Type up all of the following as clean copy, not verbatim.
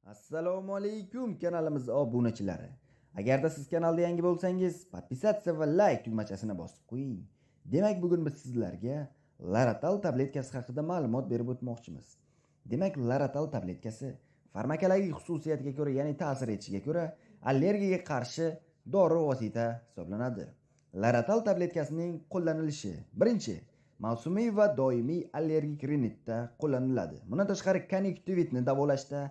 Assalomu alaykum kanalimiz obunachilari. Agarda siz kanalda yangi bo'lsangiz, podpisatsiya va like tugmachasini bosib qo'ying. Demak, bugun biz sizlarga Laratal tabletkasi haqida ma'lumot berib o'tmoqchimiz. Demak, Laratal tabletkasi farmakologik xususiyatiga ko'ra, ya'ni ta'sir etishiga ko'ra, allergiyaga qarshi dori vosita hisoblanadi. Laratal tabletkasining qo'llanilishi: birinchi, mavsumiy va doimiy allergik rinitda qo'llaniladi. Bundan tashqari, konjektivitni davolashda,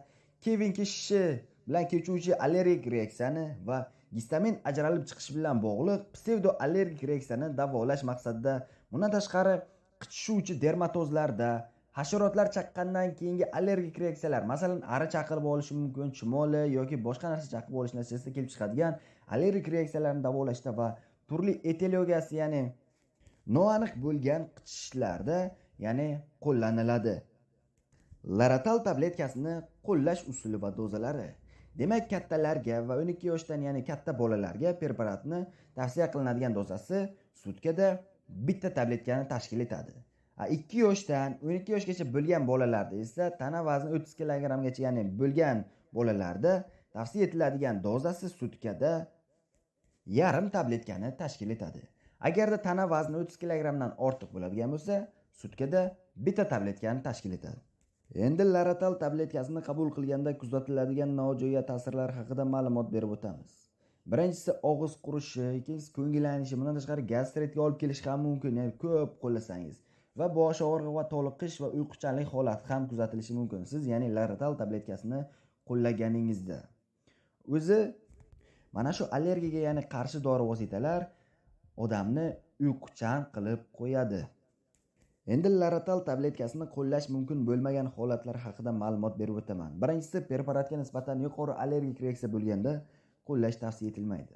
Kevin keshishi bilan kechuvchi allergik reaksiyani va gistamin ajralib chiqishi bilan bog'liq psevdo allergik reaksiyani davolash maqsadida, bundan tashqari qichishuvchi dermatozlarda, hasharotlar chaqqandan keyingi allergik reaksiyalar, masalan, ari chaqirib olishi mumkin, chumoli yoki boshqa narsa chaqib olish natijasida kelib chiqadigan allergik reaksiyalarni davolashda va turli etiologiyasi, ya'ni noaniq bo'lgan qichishishlarda, ya'ni qo'llaniladi. Laratal tabletkasini qo'llash usuli va dozalari. Demak, kattalarga va 12 yoshdan, ya'ni katta bolalarga preparatni tavsiya qilinadigan dozasi sutkada bitta tabletkani tashkil etadi. 2 yoshdan 12 yoshgacha bo'lgan bolalarda esa tana vazni 30 kg-gacha, ya'ni bo'lgan bolalarda tavsiya etiladigan dozasi sutkada yarim tabletkani tashkil etadi. Agarda tana vazni 30 kg-dan ortiq bo'ladigan bo'lsa, sutkada bitta tabletkani tashkil etadi. Endi Laratal tabletkasini qabul qilganda kuzatiladigan nojo'ya ta'sirlar haqida ma'lumot berib o'tamiz. Birinchisi og'iz qurishi, ikkinchisi ko'ngillanishi, bundan tashqari gastritga olib kelishi ham mumkin, ya'ni ko'p qo'llasangiz, va bosh og'rig'i va toliqish va uyquchanlik holati ham kuzatilishi mumkin. Siz, ya'ni Laratal tabletkasini qo'llaganingizda. O'zi mana shu allergiyaga, ya'ni qarshi dori vositalar odamni uyquchan qilib qo'yadi. Endi Laratal tabletkasini qo'llash mumkin bo'lmagan holatlar haqida ma'lumot berib o'taman. Birinchisi, preparatga nisbatan yuqori allergik reaksiya bo'lganda qo'llash tavsiya etilmaydi.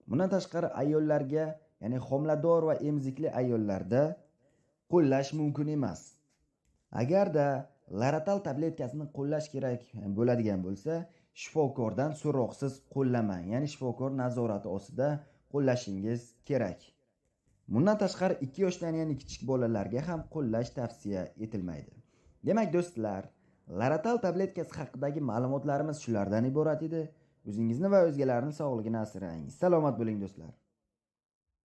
Bundan tashqari, ayollarga, ya'ni homilador va emizikli ayollarda qo'llash mumkin emas. Agarda Laratal tabletkasini qo'llash kerak bo'ladigan bo'lsa, shifokordan so'roqsiz qo'llamang, ya'ni shifokor nazorati ostida qo'llashingiz kerak. Bundan tashqari 2 yoshdan, ya'ni kichik bolalarga ham qo'llash tavsiya etilmaydi. Demak do'stlar, Laratal tabletkasi haqidagi ma'lumotlarimiz shulardan iborat edi. O'zingizni va o'zgalarning sog'ligini asrang. Salomat bo'ling do'stlar.